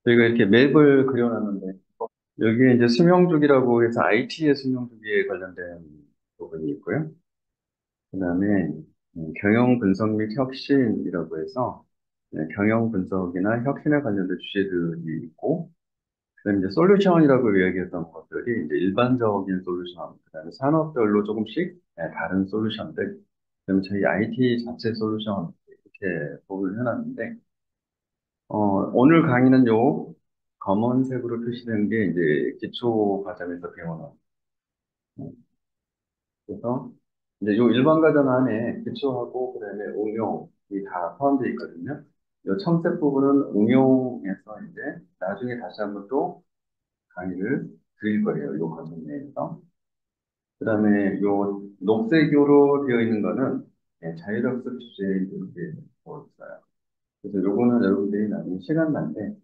저희가 이렇게 맵을 그려놨는데, 여기에 이제 수명주기라고 해서 IT의 수명주기에 관련된 부분이 있고요. 그 다음에 경영 분석 및 혁신이라고 해서 경영 분석이나 혁신에 관련된 주제들이 있고, 그다음에 이제 솔루션이라고 이야기했던 것들이 이제 일반적인 솔루션, 그다음에 산업별로 조금씩 다른 솔루션들, 그다음에 저희 IT 자체 솔루션 이렇게 부분을 해놨는데, 오늘 강의는 요 검은색으로 표시된 게 이제 기초 과정에서 배우는. 그래서 이제 요 일반 과정 안에 기초하고 그다음에 응용이 다 포함되어 있거든요. 요 첨색 부분은 응용해서 이제 나중에 다시 한번 또 강의를 드릴 거예요. 요 과정 내에서. 그다음에 요 녹색으로 되어 있는 거는 자율학습 주제 이렇게 되어 있어요. 그래서 요거는 여러분들이 나중에 시간 날 때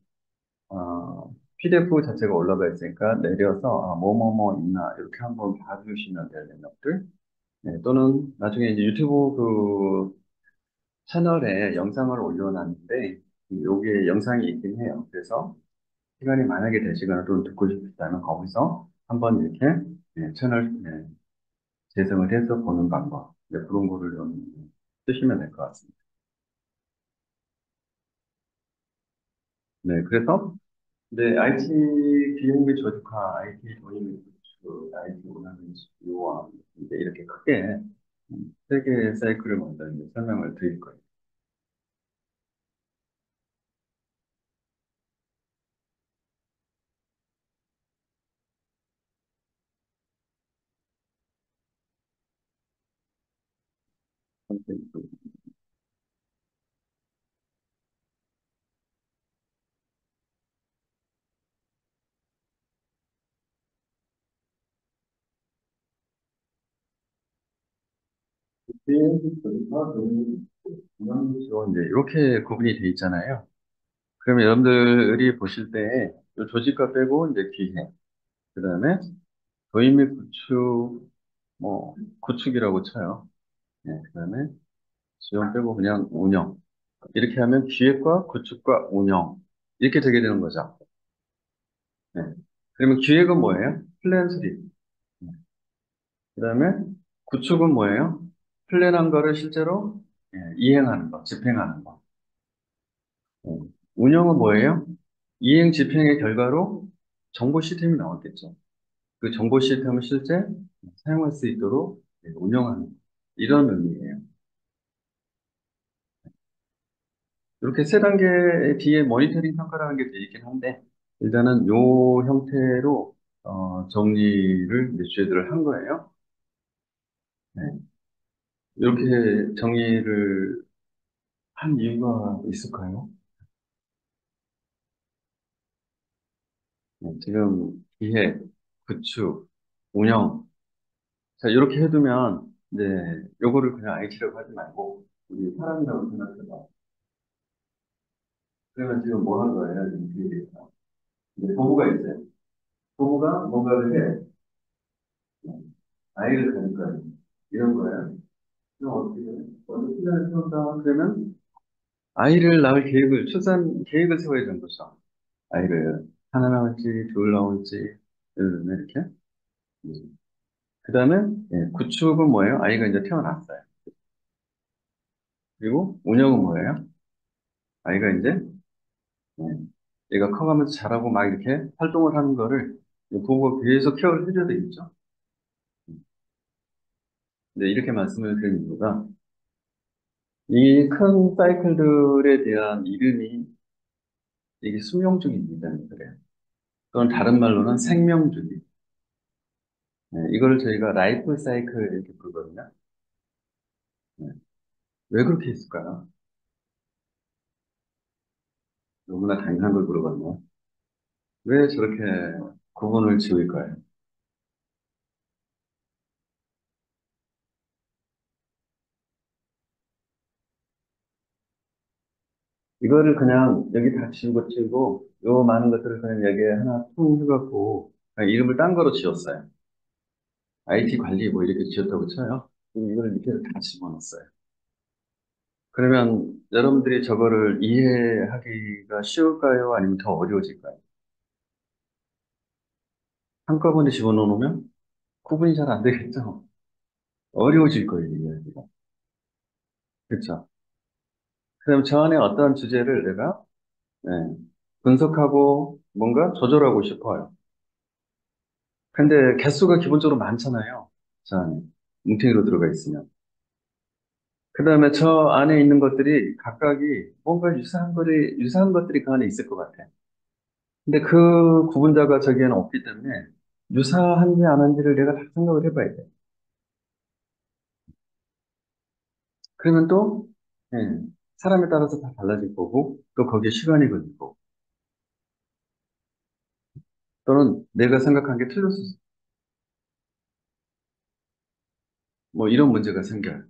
PDF 자체가 올라가 있으니까 내려서 뭐뭐뭐 있나 이렇게 한번 봐주시면 돼요. 영역들. 네, 또는 나중에 이제 유튜브 그 채널에 영상을 올려놨는데 여기에 영상이 있긴 해요. 그래서 시간이 만약에 되시거나 또는 듣고 싶다면 거기서 한번 이렇게 채널 재생을 해서 보는 방법. 그런 거를 좀 쓰시면 될 것 같습니다. 네, 그래서 네, IT 비용 및 저주화, IT 돈이 및 구축, IT 운영 및 요원 이제 이렇게 크게 세 개의 사이클을 먼저 이제 설명을 드릴 거예요. 비용 및 저주화, 돈이 운영 및 지원 이제 이렇게 구분이 돼 있잖아요. 그러면 여러분들이 보실 때 이 조직과 빼고 이제 기획, 그다음에 도입 및 구축, 뭐 구축이라고 쳐요. 그다음에 지원 빼고 그냥 운영. 이렇게 하면 기획과 구축과 운영 이렇게 되게 되는 거죠. 네. 그러면 기획은 뭐예요? 플랜 수립. 그다음에 구축은 뭐예요? 플랜한 거를 실제로 이행하는 거, 집행하는 거. 네. 운영은 뭐예요? 이행 집행의 결과로 정보 시스템이 나왔겠죠. 그 정보 시스템을 실제 사용할 수 있도록 운영하는 거. 이런 의미예요. 이렇게 세 단계 뒤에 모니터링 평가라는 게 되어 있긴 한데, 일단은 요 형태로 정리를 이제 주제들을 한 거예요. 네. 이렇게 정리를 한 이유가 있을까요? 지금 기획, 구축, 운영. 자, 이렇게 해두면, 이제 요거를 그냥 IT라고 하지 말고, 우리 사람이라고 생각해봐. 그러면 지금 뭐 한 거예요? 이 기획에서. 이제 부부가 있어요. 부부가 뭔가를 해. 아이를 가질 거예요. 이런 거예요. 그럼 어떻게 돼요? 먼저 출산을 세운다. 그러면 아이를 낳을 계획을, 출산 계획을 세워야 되는 거죠. 아이를 하나 나올지, 둘 나올지, 이렇게. 그 다음에, 구축은 뭐예요? 아이가 이제 태어났어요. 그리고 운영은 뭐예요? 아이가 이제, 예, 얘가 커가면서 자라고 막 이렇게 활동을 하는 거를 보고 계속 케어를 해줘야 되겠죠? 네, 이렇게 말씀을 드린 이유가, 이 큰 사이클들에 대한 이름이 이게 수명주기입니다. 그래요. 또는 다른 말로는 생명주기. 이거를 저희가 라이프 사이클 이렇게 부르거든요. 네. 왜 그렇게 했을까요? 너무나 당연한 걸 물어봤네요. 왜 저렇게 구분을 지을까요? 이거를 그냥 여기 다 지우고 치고 요 많은 것들을 그냥 여기에 하나 퉁 해갖고 그냥 이름을 딴 거로 지었어요. IT 관리 뭐 이렇게 지었다고 쳐요. 그리고 이걸 밑에 다 집어넣었어요. 그러면 여러분들이 저거를 이해하기가 쉬울까요? 아니면 더 어려워질까요? 한꺼번에 집어넣으면 구분이 잘 안 되겠죠? 어려워질 거예요, 이해하기가. 그렇죠? 그럼 저 안에 어떤 주제를 내가 네, 분석하고 뭔가 조절하고 싶어요. 근데 개수가 기본적으로 많잖아요. 저 안에. 뭉탱이로 들어가 있으면. 그 다음에 저 안에 있는 것들이 각각이 뭔가 유사한 것들이 그 안에 있을 것 같아. 근데 그 구분자가 저기에는 없기 때문에 유사한지 안 한지를 내가 다 생각을 해봐야 돼. 그러면 또, 예, 사람에 따라서 다 달라질 거고, 또 거기에 시간이 걸릴 거고, 또는 내가 생각한 게 틀렸을 수, 있고, 뭐 이런 문제가 생겨요.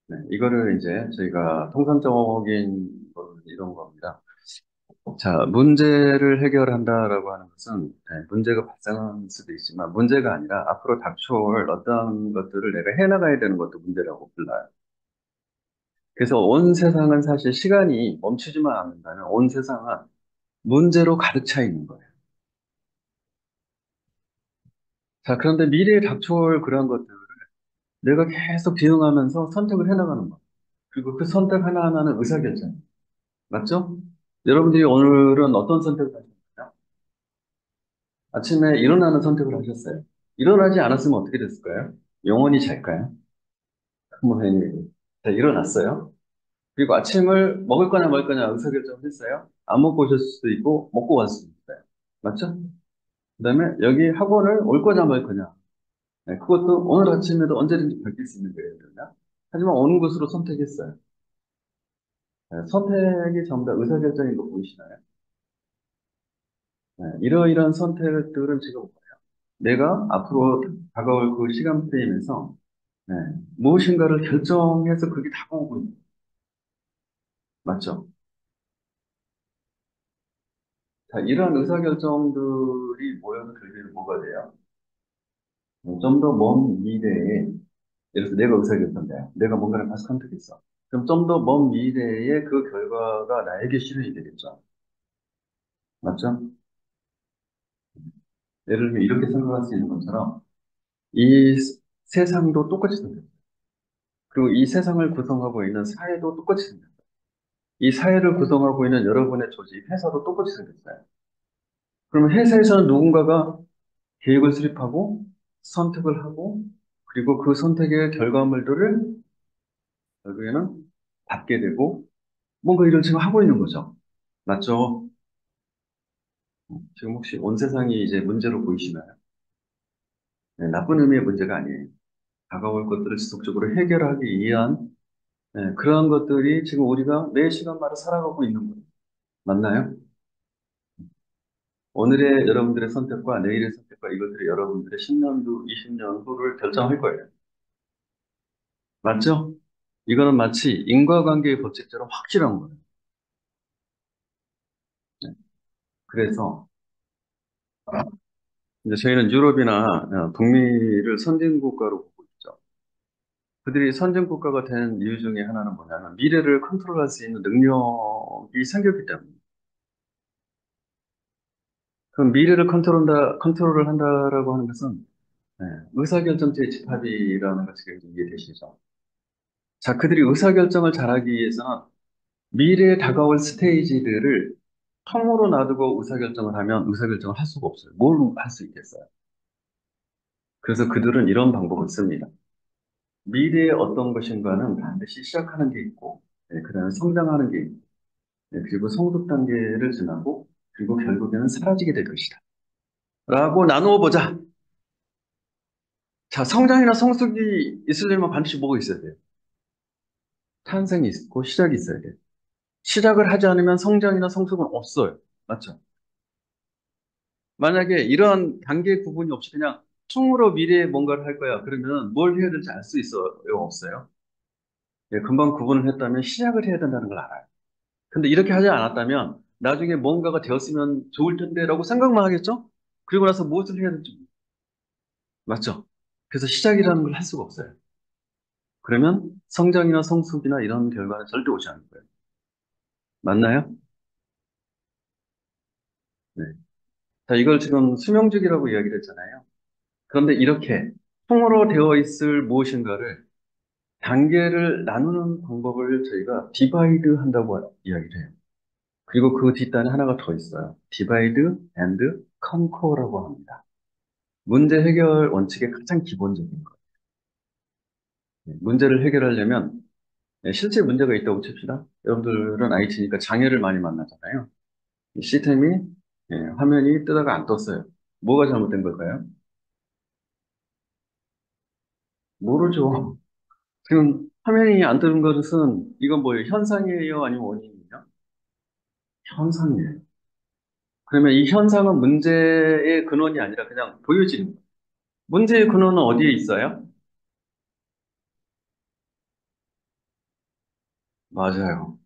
네, 이거를 이제 저희가 통상적인 이런 겁니다. 자, 문제를 해결한다라고 하는 것은 문제가 발생할 수도 있지만 문제가 아니라 앞으로 닥쳐올 어떤 것들을 내가 해나가야 되는 것도 문제라고 불러요. 그래서 온 세상은 사실 시간이 멈추지만 않는다면 온 세상은 문제로 가득 차 있는 거예요. 자, 그런데 미래에 닥쳐올 그런 것들을 내가 계속 대응하면서 선택을 해나가는 거예요. 그리고 그 선택 하나하나는 의사결정. 맞죠? 여러분들이 오늘은 어떤 선택을 하셨나요? 아침에 일어나는 선택을 하셨어요. 일어나지 않았으면 어떻게 됐을까요? 영원히 잘까요? 뭐, 자, 일어났어요. 그리고 아침을 먹을 거냐 말 거냐 의사결정을 했어요. 안 먹고 오실 수도 있고, 먹고 갈 수도 있어요. 맞죠? 그 다음에 여기 학원을 올 거냐 말 거냐. 네, 그것도 오늘 아침에도 언제든지 바뀔 수 있는 거예요. 그러면. 하지만 오는 곳으로 선택했어요. 네, 선택이 전부 다 의사결정인 거 보이시나요? 네, 이러이러한 선택들은 지금 뭐예요? 내가 앞으로 다가올 그 시간 프레임에서 네, 무엇인가를 결정해서 그게 다가오고 있는 거예요. 맞죠? 자, 이러한 의사결정들이 모여서 결국에 뭐가 돼요? 좀 더 먼 미래에, 예를 들어서 내가 의사결정자야. 내가 뭔가를 다시 선택했어. 그럼 좀 더 먼 미래에 그 결과가 나에게 실현이 되겠죠. 맞죠? 예를 들면 이렇게 생각할 수 있는 것처럼 이 세상도 똑같이 생겼어요. 그리고 이 세상을 구성하고 있는 사회도 똑같이 생겼어요. 이 사회를 구성하고 있는 여러분의 조직, 회사도 똑같이 생겼어요. 그러면 회사에서는 누군가가 계획을 수립하고 선택을 하고 그리고 그 선택의 결과물들을 결국에는 받게 되고 뭔가 일을 지금 하고 있는 거죠. 맞죠? 지금 혹시 온 세상이 이제 문제로 보이시나요? 네, 나쁜 의미의 문제가 아니에요. 다가올 것들을 지속적으로 해결하기 위한 그러한 것들이 지금 우리가 매 시간마다 살아가고 있는 거예요. 맞나요? 오늘의 여러분들의 선택과 내일의 선택과 이것들이 여러분들의 10년 후, 20년 후를 결정할 거예요. 맞죠? 이거는 마치 인과관계의 법칙처럼 확실한 거예요. 네. 그래서 이제 저희는 유럽이나 북미를 선진국가로 보고 있죠. 그들이 선진국가가 된 이유 중에 하나는 뭐냐면 미래를 컨트롤할 수 있는 능력이 생겼기 때문에. 그럼 미래를 컨트롤을 한다라고 하는 것은 의사결정체의 집합이라는 것이 이해되시죠? 자, 그들이 의사결정을 잘하기 위해서는 미래에 다가올 스테이지들을 통으로 놔두고 의사결정을 하면 의사결정을 할 수가 없어요. 뭘 할 수 있겠어요? 그래서 그들은 이런 방법을 씁니다. 미래의 어떤 것인가는 반드시 시작하는 게 있고, 그 다음에 성장하는 게 있고, 그리고 성숙 단계를 지나고, 그리고 결국에는 사라지게 될 것이다. 라고 나누어 보자. 자, 성장이나 성숙이 있으려면 반드시 뭐가 있어야 돼요? 탄생이 있고 시작이 있어야 돼요. 시작을 하지 않으면 성장이나 성숙은 없어요. 맞죠? 만약에 이런 단계 구분이 없이 그냥 총으로 미래에 뭔가를 할 거야. 그러면 뭘 해야 될지 알 수 있어요? 없어요? 예, 금방 구분을 했다면 시작을 해야 된다는 걸 알아요. 근데 이렇게 하지 않았다면 나중에 뭔가가 되었으면 좋을 텐데라고 생각만 하겠죠? 그리고 나서 무엇을 해야 될지 맞죠? 그래서 시작이라는 걸 할 수가 없어요. 그러면 성장이나 성숙이나 이런 결과는 절대 오지 않을 거예요. 맞나요? 네. 자, 이걸 지금 수명주기라고 이야기를 했잖아요. 그런데 이렇게 통으로 되어 있을 무엇인가를 단계를 나누는 방법을 저희가 디바이드 한다고 이야기를 해요. 그리고 그 뒷단에 하나가 더 있어요. 디바이드 앤드 컨커라고 합니다. 문제 해결 원칙의 가장 기본적인 거. 문제를 해결하려면 실제 문제가 있다고 칩시다. 여러분들은 IT니까 장애를 많이 만나잖아요. 이 시스템이 화면이 뜨다가 안 떴어요. 뭐가 잘못된 걸까요? 모르죠. 지금 화면이 안 뜨는 것은 이건 뭐예요? 현상이에요? 아니면 원인이에요? 현상이에요. 그러면 이 현상은 문제의 근원이 아니라 그냥 보여지는 거예요. 문제의 근원은 어디에 있어요? 맞아요.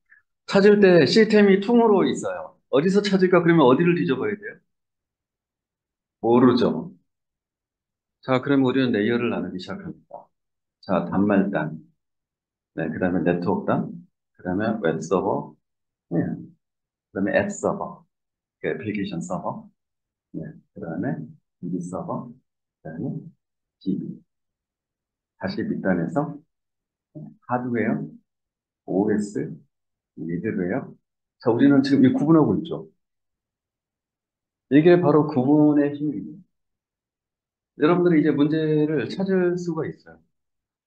찾을 때 시스템이 퉁으로 있어요. 어디서 찾을까? 그러면 어디를 뒤져봐야 돼요? 모르죠. 자, 그러면 우리는 레이어를 나누기 시작합니다. 자, 단말단. 네, 그 다음에 네트워크단. 그 다음에 웹서버. 네, 그 다음에 앱 서버. 그 애플리케이션 서버. 네, 그 다음에 DB 서버. 그 다음에 DB. 다시 밑단에서 하드웨어, OS, 미드웨어. 자, 우리는 지금 이 구분하고 있죠. 이게 바로 구분의 힘입니다. 여러분들이 이제 문제를 찾을 수가 있어요.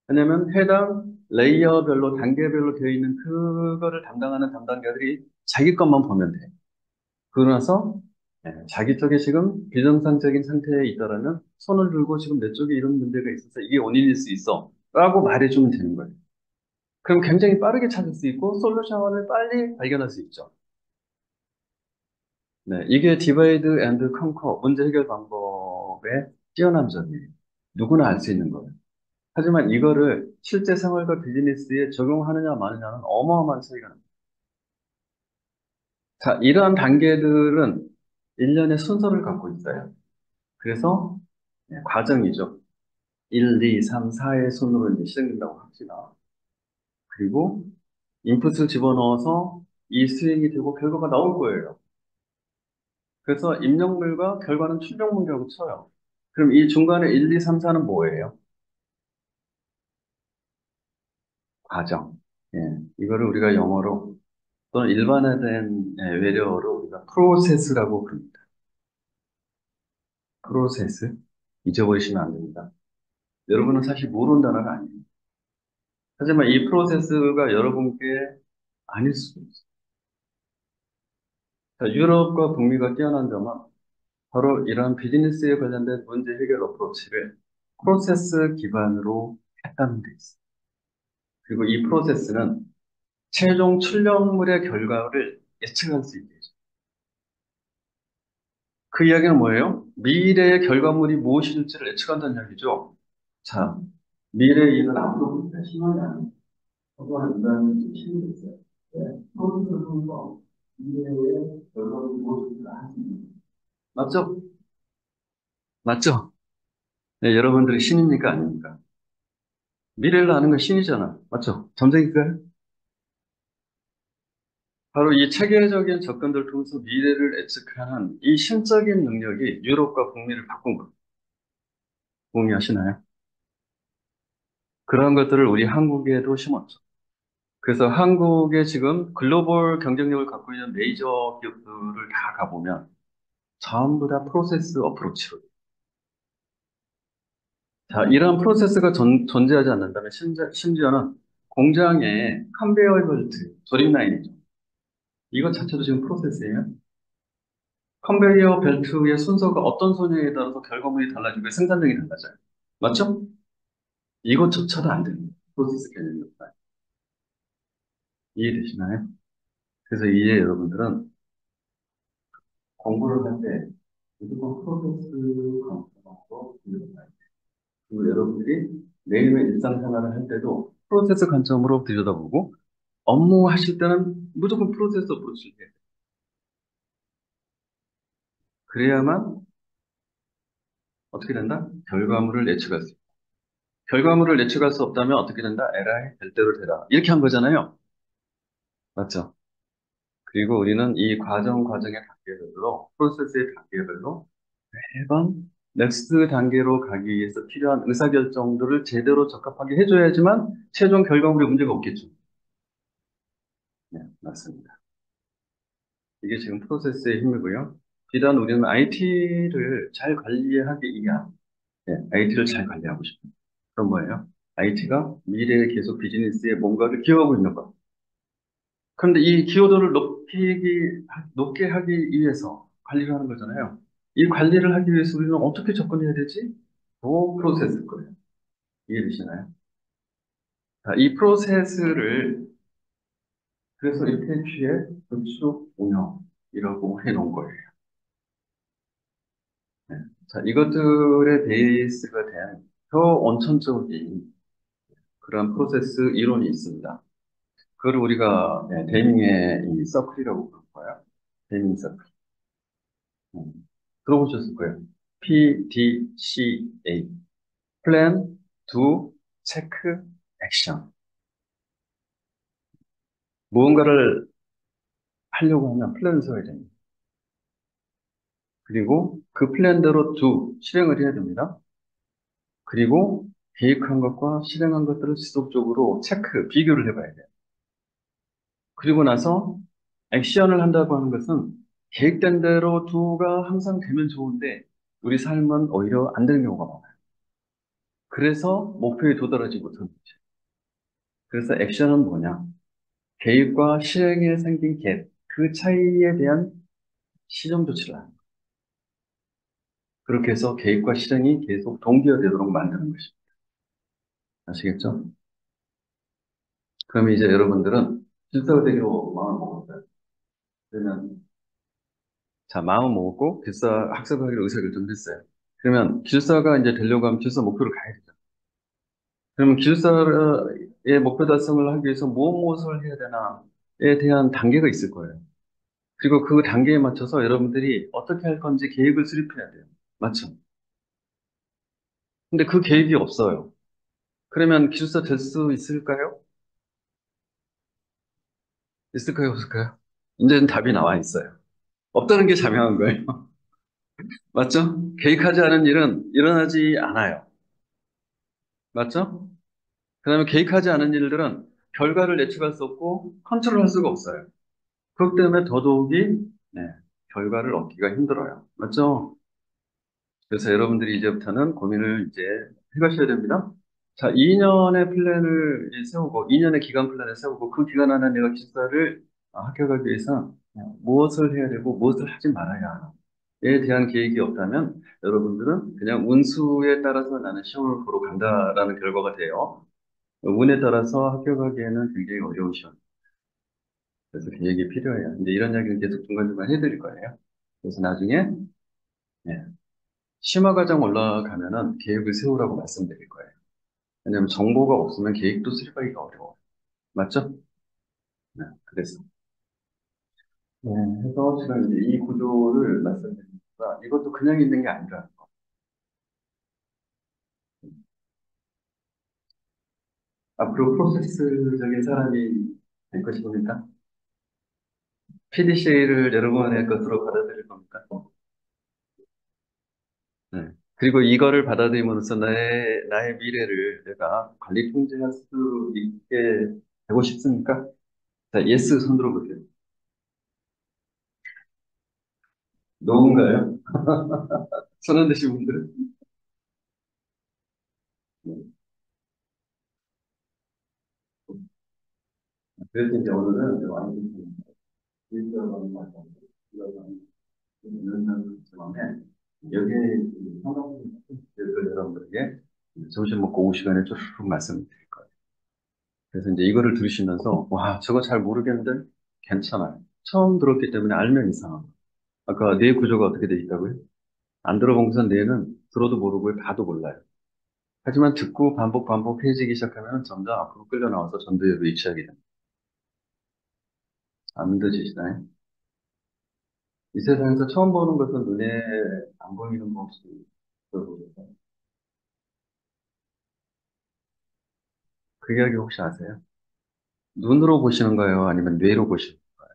왜냐면 해당 레이어별로 단계별로 되어 있는 그거를 담당하는 담당자들이 자기 것만 보면 돼. 그러고 나서 자기 쪽에 지금 비정상적인 상태에 있다라면 손을 들고 지금 내 쪽에 이런 문제가 있어서 이게 원인일 수 있어 라고 말해주면 되는 거예요. 그럼 굉장히 빠르게 찾을 수 있고 솔루션을 빨리 발견할 수 있죠. 네, 이게 디바이드 앤드 컨커 문제 해결 방법의 뛰어난 점이에요. 누구나 알 수 있는 거예요. 하지만 이거를 실제 생활과 비즈니스에 적용하느냐 마느냐는 어마어마한 차이가 납니다. 자, 이러한 단계들은 일련의 순서를 갖고 있어요. 그래서 과정이죠. 1, 2, 3, 4의 순으로 이제 시작된다고 합시다. 그리고 인풋을 집어넣어서 이 수행이 되고 결과가 나올 거예요. 그래서 입력물과 결과는 출력물이라고 쳐요. 그럼 이 중간에 1, 2, 3, 4는 뭐예요? 과정. 예, 이거를 우리가 영어로 또는 일반화된 외래어로 우리가 프로세스라고 부릅니다. 프로세스. 잊어버리시면 안 됩니다. 여러분은 사실 모르는 단어가 아니에요. 하지만 이 프로세스가 여러분께 아닐 수도 있어요. 자, 유럽과 북미가 뛰어난 점은 바로 이러한 비즈니스에 관련된 문제 해결 어프로치를 프로세스 기반으로 했다는 데 있어요. 그리고 이 프로세스는 최종 출력물의 결과를 예측할 수 있게 해줘요. 그 이야기는 뭐예요? 미래의 결과물이 무엇일지를 예측한다는 이야기죠. 자, 미래의 일은 아무도 못해. 신앙이 아니에요. 또한 인간은 신이 있어요. 네. 프로세스를 통해서 미래의 결과물이 무엇일지를 알수 있는 거예요. 맞죠? 맞죠? 네, 여러분들이 신입니까? 아닙니까? 미래를 아는 건 신이잖아. 맞죠? 점쟁이일까요? 바로 이 체계적인 접근들을 통해서 미래를 예측하는 이 신적인 능력이 유럽과 북미를 바꾼 겁니다. 동의하시나요? 그런 것들을 우리 한국에도 심었죠. 그래서 한국에 지금 글로벌 경쟁력을 갖고 있는 메이저 기업들을 다 가보면 전부 다 프로세스 어프로치로. 자, 이런 프로세스가 존재하지 않는다면 심지어는 공장에 컨베이어 벨트, 조립 라인이죠. 이것 자체도 지금 프로세스예요. 컨베이어 벨트의 순서가 어떤 순서에 따라서 결과물이 달라지고 생산량이 달라져요. 맞죠? 이것조차도 안 됩니다. 프로세스 개념이 없다. 이해되시나요? 그래서 이제 여러분들은 공부를 할 때 무조건 프로세스 관점으로 들여다봐야 돼요. 그리고 여러분들이 매일매일 일상생활을 할 때도 프로세스 관점으로 들여다보고 업무 하실 때는 무조건 프로세스 어프로치를 해야 돼요. 그래야만 어떻게 된다? 결과물을 예측할 수 있다. 결과물을 예측할 수 없다면 어떻게 된다? 에라이 될 대로 되라. 이렇게 한 거잖아요. 맞죠? 그리고 우리는 이 과정의 단계별로, 프로세스의 단계별로 매번 넥스트 단계로 가기 위해서 필요한 의사결정들을 제대로 적합하게 해줘야지만 최종 결과물에 문제가 없겠죠. 네, 맞습니다. 이게 지금 프로세스의 힘이고요. 비단 우리는 IT를 잘 관리하기 위한, 네, IT를 잘 관리하고 싶어요. 그럼 뭐예요? IT가 미래에 계속 비즈니스에 뭔가를 기여하고 있는 것. 그런데 이 기여도를 높게 하기 위해서 관리를 하는 거잖아요. 이 관리를 하기 위해서 우리는 어떻게 접근해야 되지? 그 프로세스일 거예요. 이해되시나요? 자, 이 프로세스를 그래서 리텐치의 건축 운영이라고 해놓은 거예요. 네. 자, 이것들의 베이스가 된 초원천적인 그런 프로세스 이론이 있습니다. 그걸 우리가 데밍의 이 서클이라고 부를 거예요. 데밍 서클. 음, 들어보셨을 거예요. PDCA. Plan, Do, Check, Action. 무언가를 하려고 하면 플랜을 써야 됩니다. 그리고 그 플랜대로 do, 실행을 해야 됩니다. 그리고 계획한 것과 실행한 것들을 지속적으로 체크, 비교를 해봐야 돼요. 그리고 나서 액션을 한다고 하는 것은 계획된 대로 do가 항상 되면 좋은데 우리 삶은 오히려 안 되는 경우가 많아요. 그래서 목표에 도달하지 못하는 거죠. 그래서 액션은 뭐냐? 계획과 실행에 생긴 갭, 그 차이에 대한 시정 조치를 하는 거예요. 그렇게 해서 계획과 실행이 계속 동기화되도록 만드는 것입니다. 아시겠죠? 그러면 이제 여러분들은 길사가 되기로 마음을 먹었어요. 그러면, 자, 마음을 먹었고, 길사 학습을 하기로 의사결정을 했어요. 그러면 길사가 이제 되려고 하면 길사 목표를 가야 되죠. 그러면 길사의 목표 달성을 하기 위해서 무엇을 해야 되나에 대한 단계가 있을 거예요. 그리고 그 단계에 맞춰서 여러분들이 어떻게 할 건지 계획을 수립해야 돼요. 맞죠? 근데 그 계획이 없어요. 그러면 기술사 될 수 있을까요? 있을까요? 없을까요? 이제는 답이 나와 있어요. 없다는 게 자명한 거예요. 맞죠? 계획하지 않은 일은 일어나지 않아요. 맞죠? 그다음에 계획하지 않은 일들은 결과를 예측할 수 없고 컨트롤할 수가 없어요. 그렇기 때문에 더더욱이 네, 결과를 얻기가 힘들어요. 맞죠? 그래서 여러분들이 이제부터는 고민을 이제 해가셔야 됩니다. 자, 2년의 플랜을 이제 세우고, 2년의 기간 플랜을 세우고, 그 기간 안에 내가 기사를 합격하기 위해서 무엇을 해야 되고, 무엇을 하지 말아야 하나에 대한 계획이 없다면, 여러분들은 그냥 운수에 따라서 나는 시험을 보러 간다라는 결과가 돼요. 운에 따라서 합격하기에는 굉장히 어려운 시험. 그래서 계획이 필요해요. 근데 이런 이야기는 계속 중간중간 해드릴 거예요. 그래서 나중에, 예, 심화 과정 올라가면은 계획을 세우라고 말씀드릴 거예요. 왜냐하면 정보가 없으면 계획도 수립하기가 어려워. 맞죠? 네, 그래서. 네, 해서 지금 이제 이 구조를 말씀드리니까 이것도 그냥 있는 게 아니라 앞으로 프로세스적인 사람이 될 것입니까? PDCA를 여러분의 것으로 받아들일 겁니까? 네. 그리고 이거를 받아들임으로써 나의 미래를 내가 관리 통제할 수 있게 되고 싶습니까? 자, 예스 손 들어보세요. 노인가요? 손 안 드신 분들은? 네. 그래서 이제 오늘은 완전 일정한 말씀, 이런 상황에 여기에 성경을 여러분들에게 점심 먹고 오후 시간에 쭉 말씀드릴 거예요. 그래서 이제 이거를 들으시면서 와, 저거 잘 모르겠는데 괜찮아요. 처음 들었기 때문에 알면 이상한 거. 아까 뇌 구조가 어떻게 돼 있다고요? 안 들어본 뇌는 들어도 모르고 봐도 몰라요. 하지만 듣고 반복해지기 시작하면 점점 앞으로 끌려 나와서 전도에 위치하게 됩니다. 안 믿어지시나요? 이 세상에서 처음 보는 것은 눈에 안 보이는 것이 있어요. 그 이야기 혹시 아세요? 눈으로 보시는 거예요? 아니면 뇌로 보시는 거예요?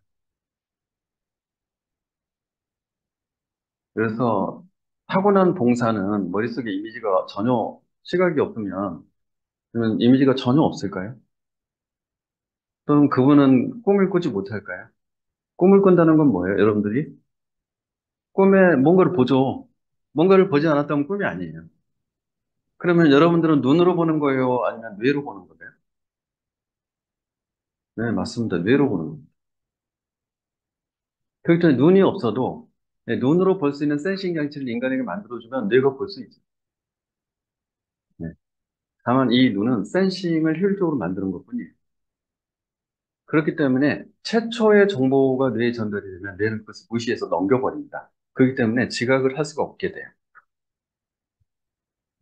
그래서 타고난 봉사는 머릿속에 이미지가 전혀, 시각이 없으면, 그러면 이미지가 전혀 없을까요? 그럼 그분은 꿈을 꾸지 못할까요? 꿈을 꾼다는 건 뭐예요, 여러분들이? 꿈에 뭔가를 보죠. 뭔가를 보지 않았다면 꿈이 아니에요. 그러면 여러분들은 눈으로 보는 거예요? 아니면 뇌로 보는 거예요? 네, 맞습니다. 뇌로 보는 겁니다. 그렇기 때문에 눈이 없어도 네, 눈으로 볼 수 있는 센싱 장치를 인간에게 만들어주면 뇌가 볼 수 있어요. 네. 다만 이 눈은 센싱을 효율적으로 만드는 것뿐이에요. 그렇기 때문에 최초의 정보가 뇌에 전달이 되면 뇌는 그것을 무시해서 넘겨버립니다. 그렇기 때문에 지각을 할 수가 없게 돼요.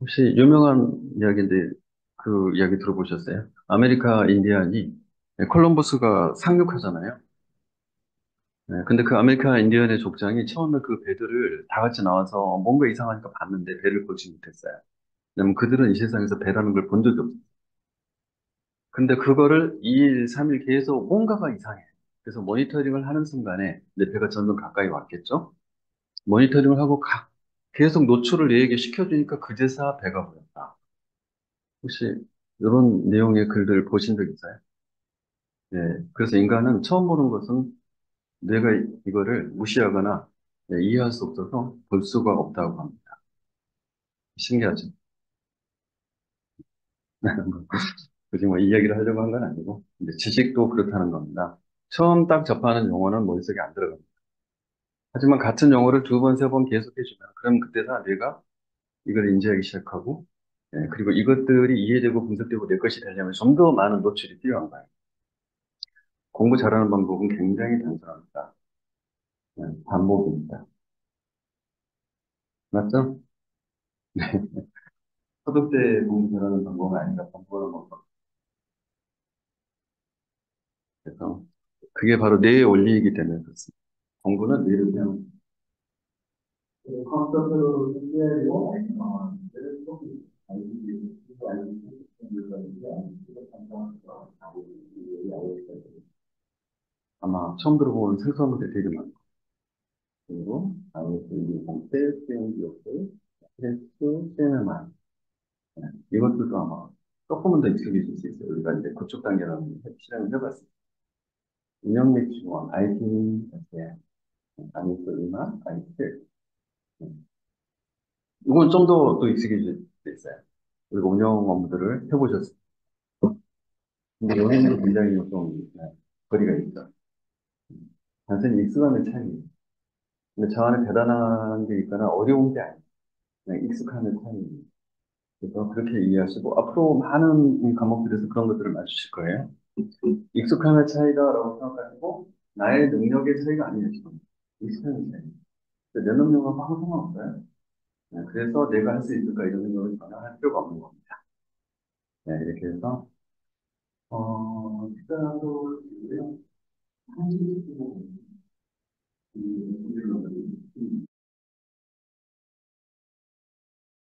혹시 유명한 이야기인데 그 이야기 들어보셨어요? 아메리카 인디안이 네, 콜럼버스가 상륙하잖아요. 네, 근데 그 아메리카 인디언의 족장이 처음에 그 배들을 다 같이 나와서 뭔가 이상하니까 봤는데 배를 보지 못했어요. 왜냐면 그들은 이 세상에서 배라는 걸 본 적이 없어요. 근데 그거를 2일, 3일 계속 뭔가가 이상해. 그래서 모니터링을 하는 순간에 내 배가 점점 가까이 왔겠죠? 모니터링을 하고 계속 노출을 얘에게 시켜주니까 그제서 배가 보였다. 혹시 이런 내용의 글들 보신 적 있어요? 네. 그래서 인간은 처음 보는 것은 내가 이거를 무시하거나 네, 이해할 수 없어서 볼 수가 없다고 합니다. 신기하죠? 굳이 뭐 이 이야기를 하려고 한 건 아니고, 이제 지식도 그렇다는 겁니다. 처음 딱 접하는 용어는 머릿속에 안 들어갑니다. 하지만 같은 용어를 두 번, 세 번 계속 해주면, 그럼 그때서 뇌가 이걸 인지하기 시작하고, 예, 그리고 이것들이 이해되고 분석되고 내 것이 되려면 좀 더 많은 노출이 필요한 거예요. 공부 잘하는 방법은 굉장히 단순합니다. 예, 반복입니다. 맞죠? 소득대 공부 잘하는 방법은 아닌가, 반복하는 방법. 그래서 그게 바로 뇌의 원리이기 때문에 그렇습니다. 공부는 뇌를 배우는 컴퓨터로 준비하고 아마 처음 들어보는 생소한분들 되게 많고 그리고 아무튼 셀프인 기업들 헬스 세너만 이것들도 아마 조금은 더 익숙해질 수 있어요. 우리가 이제 그쪽 단계라는 실험을 해봤어요. 운영 및 지원, IT, 아니면 또 음악, IT 이건 좀 더 또 익숙해질 수 있어요. 우리가 운영 업무들을 해보셨어요. 근데 여기는 굉장히 좀 거리가 있죠. 단순히 익숙함의 차이예요. 근데 저 안에 대단한 게 있거나 어려운 게 아니에요. 그냥 익숙함의 차이입니다. 그래서 그렇게 이해하시고 앞으로 많은 과목들에서 그런 것들을 맞추실 거예요. 익숙함의 차이다라고 생각하시고 나의 능력의 차이가 아니에요. 지금. 익숙함의 차이. 내 능력하고 아무 상관없어요. 네, 그래서 내가 할 수 있을까 이런 생각을 전혀 할 필요가 없는 겁니다. 네, 이렇게 해서 식사도 한식이